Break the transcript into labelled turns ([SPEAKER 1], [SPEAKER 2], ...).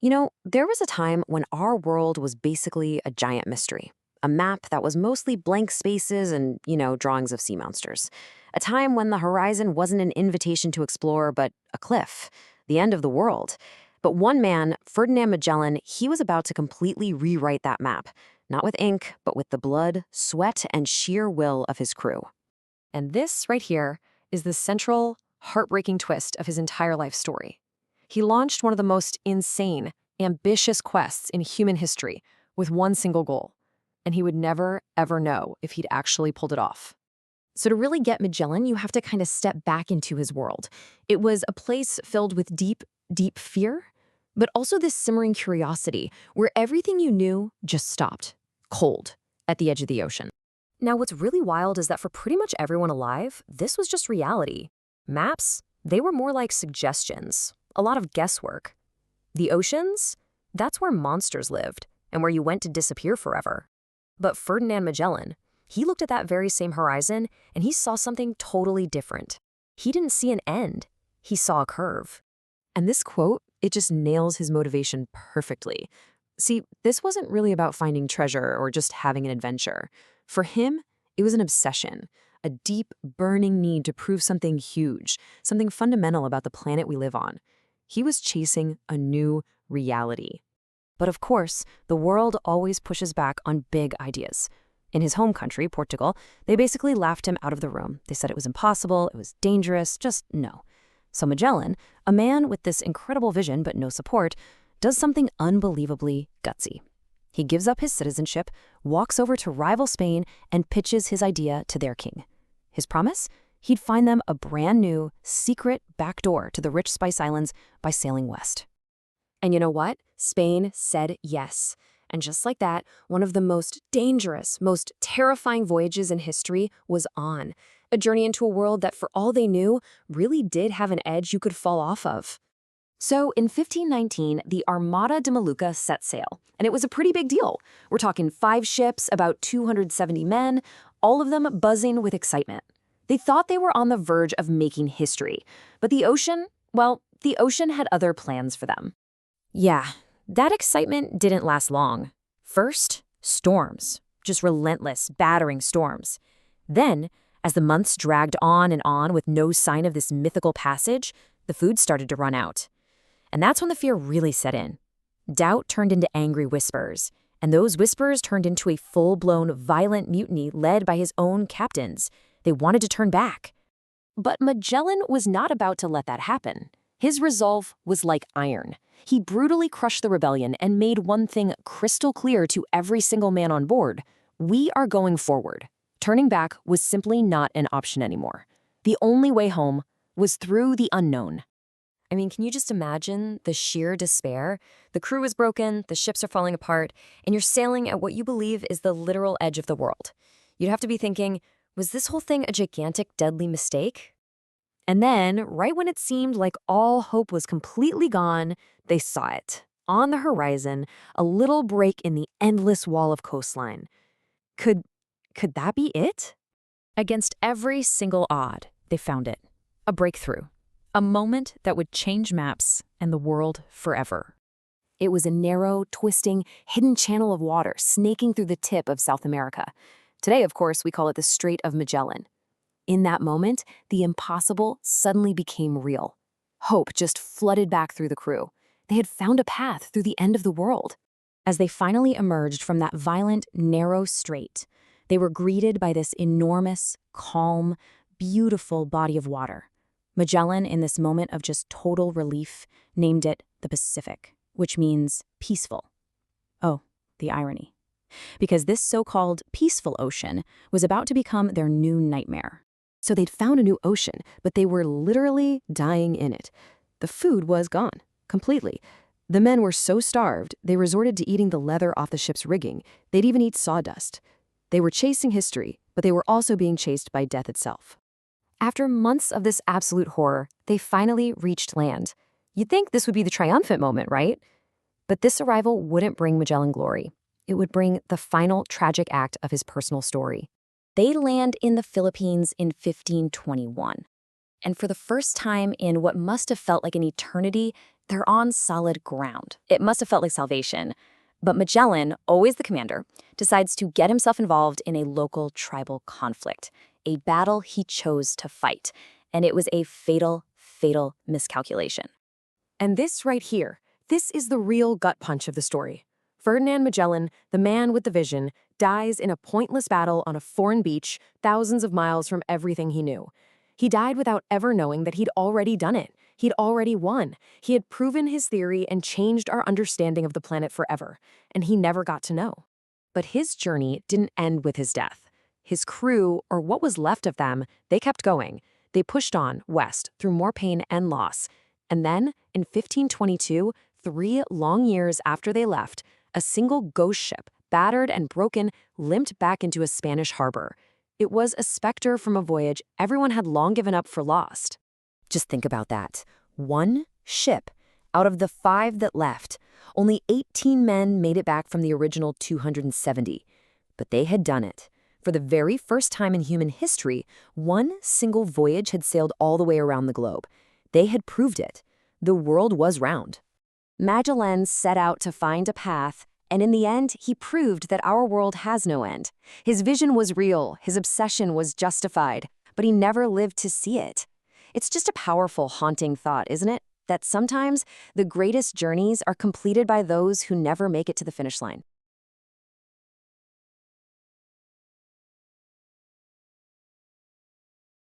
[SPEAKER 1] There was a time when our world was basically a giant mystery. A map that was mostly blank spaces and, drawings of sea monsters. A time when the horizon wasn't an invitation to explore, but a cliff, the end of the world. But one man, Ferdinand Magellan, he was about to completely rewrite that map. Not with ink, but with the blood, sweat, and sheer will of his crew. And this right here is the central, heartbreaking twist of his entire life story. He launched one of the most insane, ambitious quests in human history with one single goal, and he would never, ever know if he'd actually pulled it off. So to really get Magellan, you have to kind of step back into his world. It was a place filled with deep, deep fear, but also this simmering curiosity where everything you knew just stopped, cold, at the edge of the ocean. Now, what's really wild is that for pretty much everyone alive, this was just reality. Maps, they were more like suggestions, a lot of guesswork. The oceans, that's where monsters lived and where you went to disappear forever. But Ferdinand Magellan, he looked at that very same horizon and he saw something totally different. He didn't see an end, he saw a curve. And this quote, it just nails his motivation perfectly. See, this wasn't really about finding treasure or just having an adventure. For him, it was an obsession, a deep, burning need to prove something huge, something fundamental about the planet we live on. He was chasing a new reality. But of course, the world always pushes back on big ideas. In his home country, Portugal, they basically laughed him out of the room. They said it was impossible, it was dangerous, just no. So Magellan, a man with this incredible vision but no support, does something unbelievably gutsy. He gives up his citizenship, walks over to rival Spain, and pitches his idea to their king. His promise? He'd find them a brand new, secret backdoor to the rich Spice Islands by sailing west. And you know what? Spain said yes. And just like that, one of the most dangerous, most terrifying voyages in history was on. A journey into a world that, for all they knew, really did have an edge you could fall off of. So in 1519, the Armada de Maluca set sail, and it was a pretty big deal. We're talking 5 ships, about 270 men, all of them buzzing with excitement. They thought they were on the verge of making history, but the ocean had other plans for them. Yeah, that excitement didn't last long. First, storms, just relentless, battering storms. Then, as the months dragged on and on with no sign of this mythical passage, the food started to run out. And that's when the fear really set in. Doubt turned into angry whispers, and those whispers turned into a full-blown, violent mutiny led by his own captains. They wanted to turn back. But Magellan was not about to let that happen. His resolve was like iron. He brutally crushed the rebellion and made one thing crystal clear to every single man on board. We are going forward. Turning back was simply not an option anymore. The only way home was through the unknown. I mean, can you just imagine the sheer despair? The crew is broken, the ships are falling apart, and you're sailing at what you believe is the literal edge of the world. You'd have to be thinking, was this whole thing a gigantic, deadly mistake? And then, right when it seemed like all hope was completely gone, they saw it. On the horizon, a little break in the endless wall of coastline. Could that be it? Against every single odd, they found it. A breakthrough. A moment that would change maps and the world forever. It was a narrow, twisting, hidden channel of water snaking through the tip of South America. Today, of course, we call it the Strait of Magellan. In that moment, the impossible suddenly became real. Hope just flooded back through the crew. They had found a path through the end of the world. As they finally emerged from that violent, narrow strait, they were greeted by this enormous, calm, beautiful body of water. Magellan, in this moment of just total relief, named it the Pacific, which means peaceful. Oh, the irony. Because this so-called peaceful ocean was about to become their new nightmare. So they'd found a new ocean, but they were literally dying in it. The food was gone, completely. The men were so starved, they resorted to eating the leather off the ship's rigging. They'd even eat sawdust. They were chasing history, but they were also being chased by death itself. After months of this absolute horror, they finally reached land. You'd think this would be the triumphant moment, right? But this arrival wouldn't bring Magellan glory. It would bring the final tragic act of his personal story. They land in the Philippines in 1521. And for the first time in what must have felt like an eternity,
[SPEAKER 2] They're on solid ground. It must have felt like salvation. But Magellan, always the commander, decides to get himself involved in a local tribal conflict, a battle he chose to fight. And it was a fatal, fatal miscalculation.
[SPEAKER 3] And this right here, this is the real gut punch of the story. Ferdinand Magellan, the man with the vision, dies in a pointless battle on a foreign beach, thousands of miles from everything he knew. He died without ever knowing that he'd already done it. He'd already won. He had proven his theory and changed our understanding of the planet forever, and he never got to know. But his journey didn't end with his death. His crew, or what was left of them, they kept going. They pushed on, west, through more pain and loss. And then, in 1522, 3 long years after they left, a single ghost ship, battered and broken, limped back into a Spanish harbor. It was a specter from a voyage everyone had long given up for lost.
[SPEAKER 1] Just think about that. One ship. Out of the 5 that left, only 18 men made it back from the original 270. But they had done it. For the very first time in human history, one single voyage had sailed all the way around the globe. They had proved it. The world was round. Magellan set out to find a path, and in the end, he proved that our world has no end. His vision was real, his obsession was justified, but he never lived to see it. It's just a powerful, haunting thought, isn't it? That sometimes the greatest journeys are completed by those who never make it to the finish line.